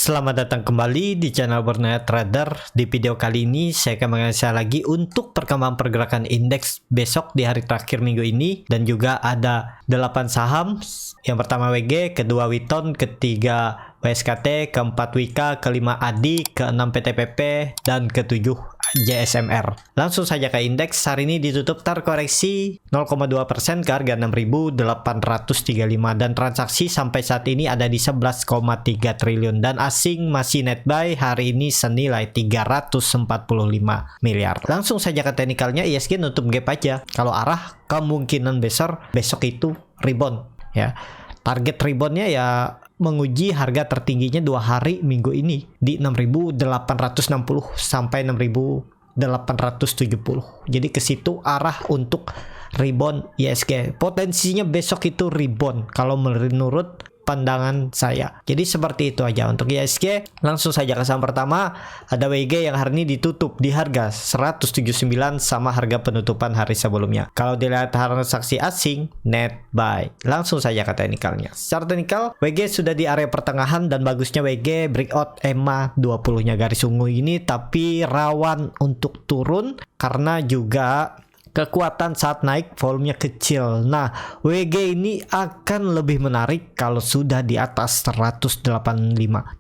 Selamat datang kembali di channel Borneo Trader. Di video kali ini saya akan menganalisa lagi untuk perkembangan pergerakan indeks besok di hari terakhir minggu ini, dan juga ada 8 saham. Yang pertama WG, kedua Witon, ketiga WSKT, keempat Wika, kelima ADI, keenam PTPP, dan ketujuh JSMR. Langsung saja ke indeks. Hari ini ditutup terkoreksi 0,2% ke harga 6.835, dan transaksi sampai saat ini ada di 11,3 triliun, dan asing masih net buy hari ini senilai 345 miliar. Langsung saja ke teknikalnya. ISG nutup gap aja. Kalau arah kemungkinan besar besok itu rebound ya. Target reboundnya ya menguji harga tertingginya 2 hari minggu ini di 6.860 sampai 6.870. Jadi ke situ arah untuk rebound ISG. Potensinya besok itu rebound kalau menurut pandangan saya. Jadi seperti itu aja untuk ISG. Langsung saja ke saham pertama, ada WG yang hari ini ditutup di harga 179 sama harga penutupan hari sebelumnya. Kalau dilihat transaksi asing, net buy. Langsung saja ke teknikalnya. Secara teknikal, WG sudah di area pertengahan, dan bagusnya WG breakout EMA 20-nya garis ungu ini, tapi rawan untuk turun karena juga kekuatan saat naik volumenya kecil. Nah, WG ini akan lebih menarik kalau sudah di atas 185.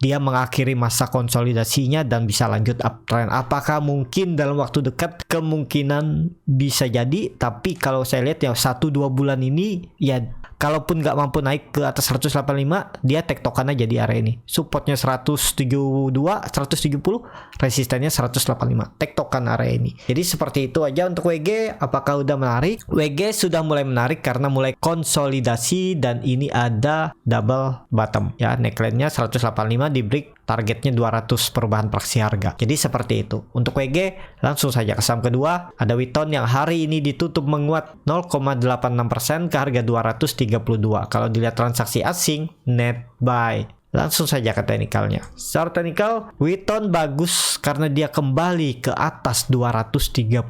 Dia mengakhiri masa konsolidasinya dan bisa lanjut uptrend. Apakah mungkin dalam waktu dekat? Kemungkinan bisa jadi, tapi kalau saya lihat ya 1-2 bulan ini ya, kalaupun nggak mampu naik ke atas 185, dia tektokan aja di area ini. Supportnya 172, 170, resistennya 185. Tektokan area ini. Jadi seperti itu aja untuk WG. Apakah udah menarik? WG sudah mulai menarik karena mulai konsolidasi, dan ini ada double bottom ya. Neckline-nya 185 di break, targetnya 200 perubahan praksi harga. Jadi seperti itu. Untuk WG, langsung saja ke saham kedua, ada Witon yang hari ini ditutup menguat 0,86% ke harga 232. Kalau dilihat transaksi asing, net buy. Langsung saja ke teknikalnya. Secara teknikal, Witon bagus karena dia kembali ke atas 230,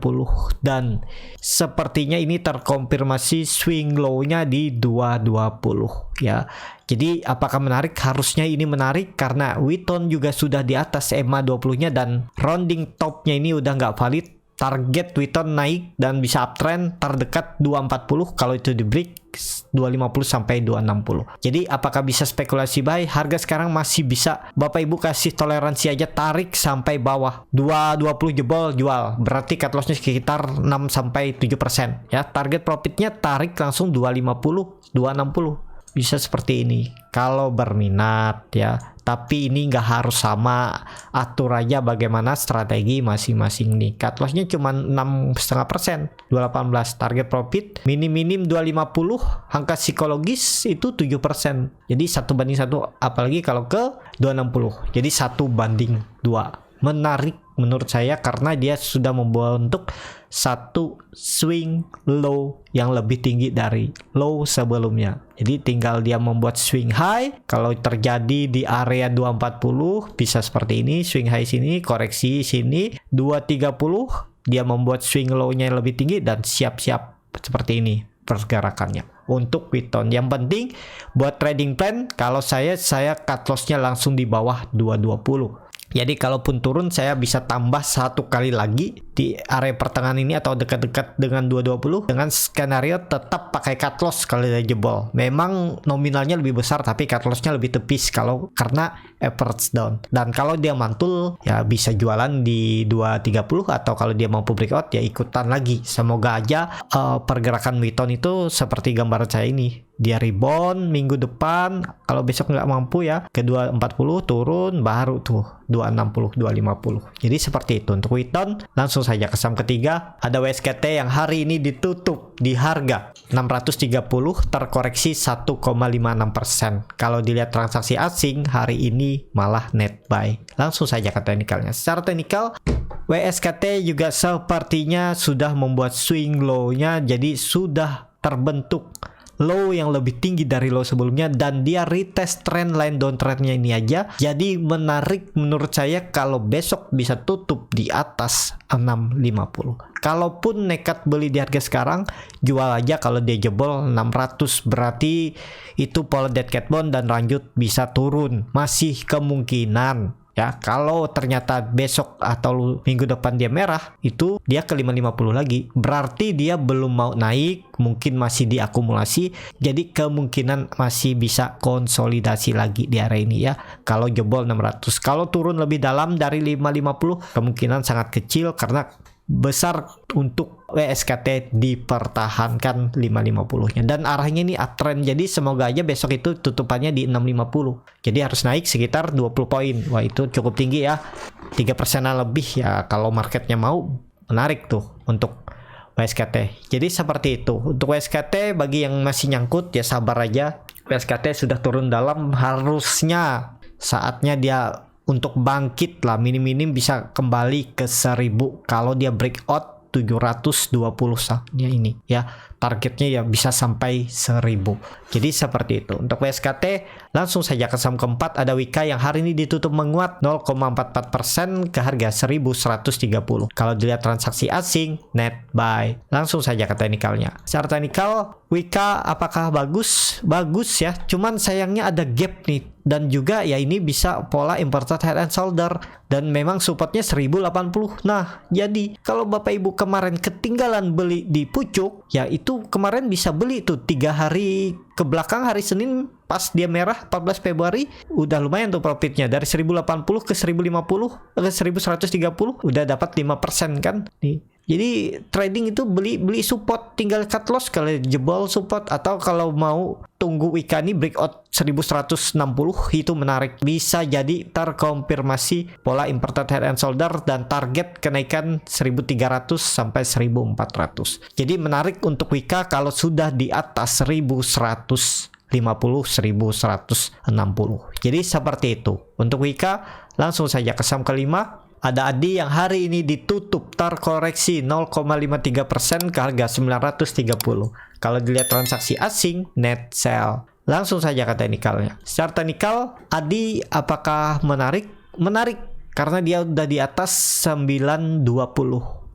dan sepertinya ini terkonfirmasi swing low-nya di 220 ya. Jadi apakah menarik? Harusnya ini menarik karena Witon juga sudah di atas EMA 20-nya, dan rounding top-nya ini udah nggak valid. Target Witon naik dan bisa uptrend terdekat 240, kalau itu di break 250 sampai 260. Jadi apakah bisa spekulasi buy? Harga sekarang masih bisa. Bapak Ibu kasih toleransi aja, tarik sampai bawah 220 jebol jual. Berarti cut loss-nya sekitar 6 sampai 7% ya. Target profitnya tarik langsung 250, 260. Bisa seperti ini kalau berminat ya. Tapi ini nggak harus sama, atur aja bagaimana strategi masing-masing nih. Cut loss-nya cuma 6,5%, 218. Target profit minim 250, angka psikologis itu 7%. Jadi 1:1, apalagi kalau ke 260. Jadi 1:2. Menarik menurut saya karena dia sudah membentuk satu swing low yang lebih tinggi dari low sebelumnya. Jadi tinggal dia membuat swing high. Kalau terjadi di area 240 bisa seperti ini, swing high sini, koreksi sini 230, dia membuat swing low-nya yang lebih tinggi, dan siap-siap seperti ini pergerakannya. Untuk Witon yang penting buat trading plan, kalau saya cut loss-nya langsung di bawah 220. Jadi kalaupun turun saya bisa tambah satu kali lagi di area pertengahan ini atau dekat-dekat dengan 220, dengan skenario tetap pakai cut loss kalau dia jebol. Memang nominalnya lebih besar tapi cut loss-nya lebih tipis kalau karena average down. Dan kalau dia mantul ya bisa jualan di 230, atau kalau dia mampu breakout ya ikutan lagi. Semoga aja pergerakan Witon itu seperti gambaran saya ini. Dia rebound minggu depan, kalau besok nggak mampu ya ke 240 turun, baru tuh 260, 250. Jadi seperti itu untuk Witon. Langsung saja ke saham ketiga, ada WSKT yang hari ini ditutup di harga 630, terkoreksi 1,56%. Kalau dilihat transaksi asing hari ini malah net buy. Langsung saja ke teknikalnya. Secara teknikal, WSKT juga sepertinya sudah membuat swing low-nya, jadi sudah terbentuk low yang lebih tinggi dari low sebelumnya, dan dia retest trendline downtrendnya ini aja. Jadi menarik menurut saya kalau besok bisa tutup di atas 650. Kalaupun nekat beli di harga sekarang, jual aja kalau dia jebol 600, berarti itu pola dead cat bone dan lanjut bisa turun. Masih kemungkinan ya, kalau ternyata besok atau minggu depan dia merah, itu dia ke 550 lagi. Berarti dia belum mau naik, mungkin masih diakumulasi. Jadi kemungkinan masih bisa konsolidasi lagi di area ini ya. Kalau jebol 600, kalau turun lebih dalam dari 550, kemungkinan sangat kecil karena besar untuk WSKT dipertahankan 550-nya, dan arahnya ini uptrend. Jadi semoga aja besok itu tutupannya di 650. Jadi harus naik sekitar 20 poin. Wah, itu cukup tinggi ya. 3%-an lebih ya kalau marketnya mau. Menarik tuh untuk WSKT. Jadi seperti itu. Untuk WSKT bagi yang masih nyangkut ya sabar aja. WSKT sudah turun dalam, harusnya saatnya dia untuk bangkit lah, minim-minim bisa kembali ke 1000 kalau dia breakout 720 saatnya ini ya, targetnya ya bisa sampai 1000. Jadi seperti itu. Untuk WSKT langsung saja ke saham keempat, ada Wika yang hari ini ditutup menguat 0,44% ke harga 1130. Kalau dilihat transaksi asing net buy, langsung saja ke teknikalnya. Secara teknikal Wika apakah bagus? Bagus ya, cuman sayangnya ada gap nih, dan juga ya ini bisa pola inverted head and shoulder, dan memang supportnya 1080. Nah, jadi kalau Bapak Ibu kemarin ketinggalan beli di pucuk, ya itu kemarin bisa beli tuh 3 hari ke belakang, hari Senin pas dia merah 14 Februari udah lumayan tuh profitnya, dari 1080 ke 1050 ke 1130 udah dapat 5% kan nih. Jadi trading itu beli support, tinggal cut loss kalau jebol support, atau kalau mau tunggu Wika ini breakout 1160 itu menarik, bisa jadi terkonfirmasi pola inverted head and shoulder dan target kenaikan 1300 sampai 1400. Jadi menarik untuk Wika kalau sudah di atas 1150 1160. Jadi seperti itu. Untuk Wika langsung saja ke saham kelima. Ada Adi yang hari ini ditutup terkoreksi 0,53% ke harga 930. Kalau dilihat transaksi asing net sell. Langsung saja ke teknikalnya. Secara teknikal Adi apakah menarik? Menarik karena dia udah di atas 920.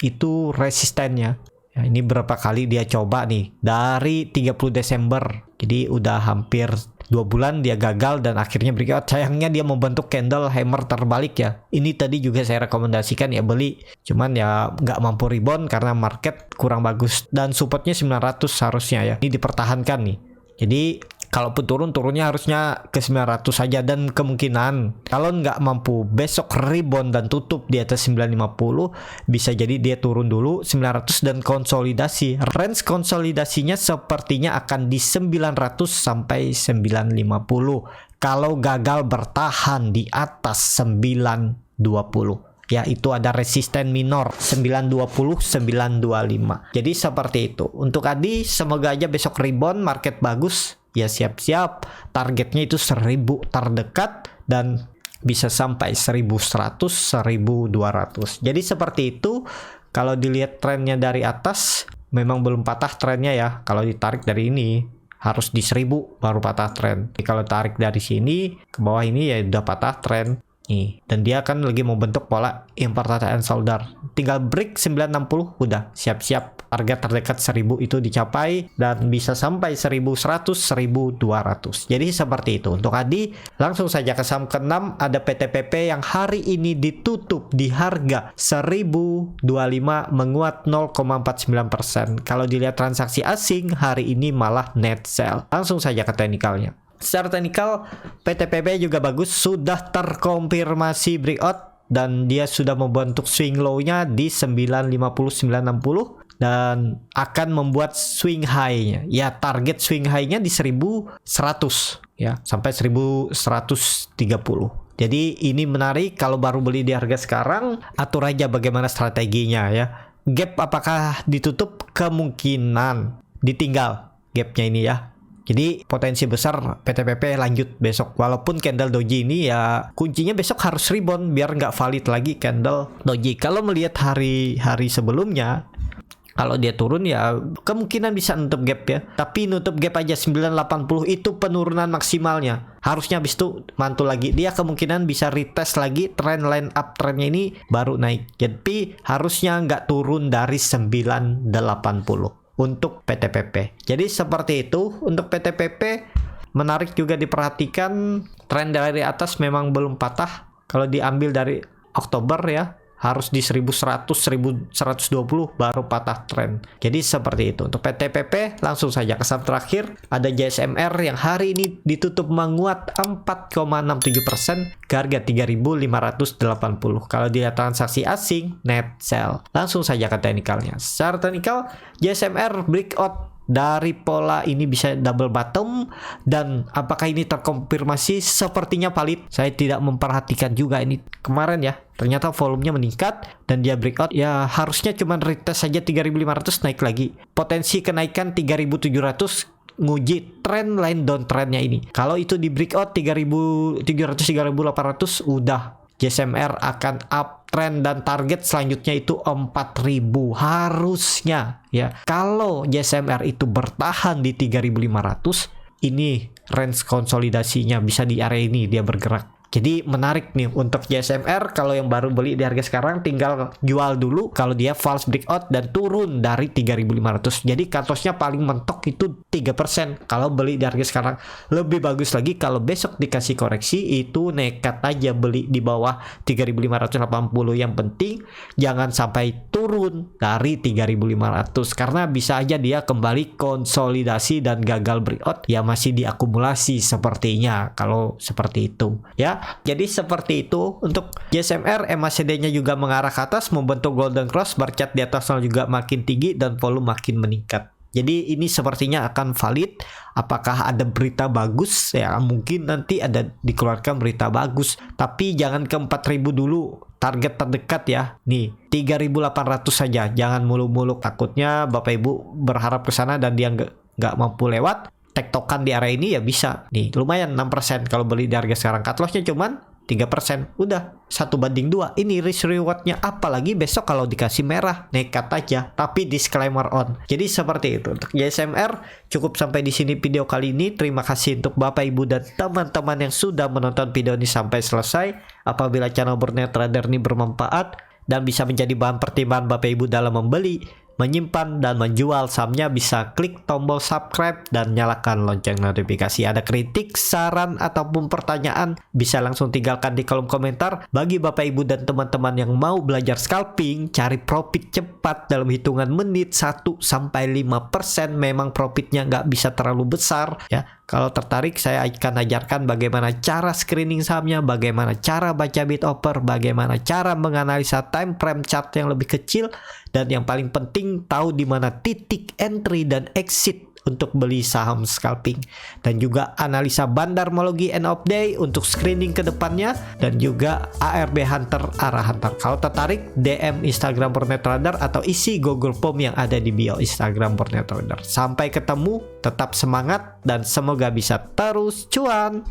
Itu resistennya. Ya, ini berapa kali dia coba nih dari 30 Desember. Jadi udah hampir 2 bulan dia gagal dan akhirnya breakout. Sayangnya dia membentuk candle hammer terbalik ya. Ini tadi juga saya rekomendasikan ya beli. Cuman ya nggak mampu rebound karena market kurang bagus. Dan supportnya 900 harusnya ya. Ini dipertahankan nih. Jadi kalaupun turunnya harusnya ke 900 saja, dan kemungkinan kalau nggak mampu besok rebound dan tutup di atas 950, bisa jadi dia turun dulu 900 dan konsolidasi. Range konsolidasinya sepertinya akan di 900 sampai 950 kalau gagal bertahan di atas 920. Ya, itu ada resisten minor 920 925. Jadi seperti itu. Untuk Adi semoga aja besok rebound, market bagus. Ya siap-siap targetnya itu 1000 terdekat dan bisa sampai 1100 1200. Jadi seperti itu. Kalau dilihat trennya dari atas memang belum patah trennya ya. Kalau ditarik dari ini harus di 1000 baru patah tren. Jadi kalau tarik dari sini ke bawah ini ya udah patah tren. Nih, dan dia kan lagi mau bentuk pola inverted head and shoulder. Tinggal break 960 udah siap-siap harga terdekat 1000 itu dicapai dan bisa sampai 1100 1200. Jadi seperti itu. Untuk Adi langsung saja ke saham ke-6 ada PTPP yang hari ini ditutup di harga 1025 menguat 0,49%. Kalau dilihat transaksi asing hari ini malah net sell. Langsung saja ke teknikalnya. Secara teknikal PTPP juga bagus, sudah terkonfirmasi breakout dan dia sudah membentuk swing low-nya di 950 960 dan akan membuat swing high-nya. Ya, target swing high-nya di 1100 ya, sampai 1130. Jadi ini menarik kalau baru beli di harga sekarang, atur aja bagaimana strateginya ya. Gap apakah ditutup? Kemungkinan ditinggal gapnya ini ya. Jadi potensi besar PTPP lanjut besok. Walaupun candle doji ini ya kuncinya besok harus rebound biar nggak valid lagi candle doji. Kalau melihat hari sebelumnya Kalau dia turun ya kemungkinan bisa nutup gap ya. Tapi nutup gap aja 980 itu penurunan maksimalnya. Harusnya habis itu mantul lagi. Dia kemungkinan bisa retest lagi trend line up trendnya ini baru naik. Jadi harusnya nggak turun dari 980 untuk PTPP. Jadi seperti itu untuk PTPP. Menarik juga diperhatikan tren dari atas memang belum patah. Kalau diambil dari Oktober ya, harus di 1100, 1120 baru patah tren. Jadi seperti itu. Untuk PTPP langsung saja ke saham terakhir. Ada JSMR yang hari ini ditutup menguat 4,67% ke harga 3.580. Kalau dilihat transaksi asing, net sell. Langsung saja ke teknikalnya. Secara teknikal, JSMR breakout dari pola ini bisa double bottom, dan apakah ini terkonfirmasi? Sepertinya valid. Saya tidak memperhatikan juga ini kemarin ya. Ternyata volumenya meningkat dan dia breakout. Ya harusnya cuma retest saja 3.500 naik lagi. Potensi kenaikan 3.700 nguji trend line downtrendnya ini. Kalau itu di breakout 3.700 3.800 udah JSMR akan uptrend dan target selanjutnya itu 4.000 harusnya ya. Kalau JSMR itu bertahan di 3.500, ini range konsolidasinya bisa di area ini dia bergerak. Jadi menarik nih untuk JSMR. Kalau yang baru beli di harga sekarang tinggal jual dulu kalau dia false breakout dan turun dari 3.500. Jadi cut loss-nya paling mentok itu 3%. Kalau beli di harga sekarang lebih bagus lagi kalau besok dikasih koreksi itu nekat aja beli di bawah 3.580. Yang penting jangan sampai turun dari 3.500 karena bisa aja dia kembali konsolidasi dan gagal breakout ya, masih diakumulasi sepertinya kalau seperti itu ya. Jadi seperti itu untuk JSMR. MACD-nya juga mengarah ke atas membentuk golden cross, bar chart di atasnya juga makin tinggi dan volume makin meningkat. Jadi ini sepertinya akan valid. Apakah ada berita bagus? Ya mungkin nanti ada dikeluarkan berita bagus. Tapi jangan ke 4.000 dulu. Target terdekat ya. Nih 3.800 saja. Jangan muluk-muluk. Takutnya Bapak Ibu berharap ke sana dan dia nggak mampu lewat. Tektokan di area ini ya bisa. Nih lumayan 6% kalau beli di harga sekarang. Cut loss-nya cuman 3%. Udah 1/2. Ini risk rewardnya, apalagi besok kalau dikasih merah nekat aja. Tapi disclaimer on. Jadi seperti itu untuk JSMR. Cukup sampai di sini video kali ini. Terima kasih untuk Bapak Ibu dan teman-teman yang sudah menonton video ini sampai selesai. Apabila channel Burnet Trader ini bermanfaat dan bisa menjadi bahan pertimbangan Bapak Ibu dalam membeli, menyimpan dan menjual sahamnya, bisa klik tombol subscribe dan nyalakan lonceng notifikasi. Ada kritik, saran ataupun pertanyaan bisa langsung tinggalkan di kolom komentar. Bagi Bapak Ibu dan teman-teman yang mau belajar scalping, cari profit cepat dalam hitungan menit 1-5%, memang profitnya nggak bisa terlalu besar ya. Kalau tertarik, saya akan ajarkan bagaimana cara screening sahamnya, bagaimana cara baca bid offer, bagaimana cara menganalisa time frame chart yang lebih kecil, dan yang paling penting tahu di mana titik entry dan exit untuk beli saham scalping, dan juga analisa bandarmologi end of day untuk screening ke depannya, dan juga ARB Hunter arah Hunter. Kalau tertarik, DM Instagram Burnet Trader atau isi Google Form yang ada di bio Instagram Burnet Trader. Sampai ketemu, tetap semangat dan semoga bisa terus cuan.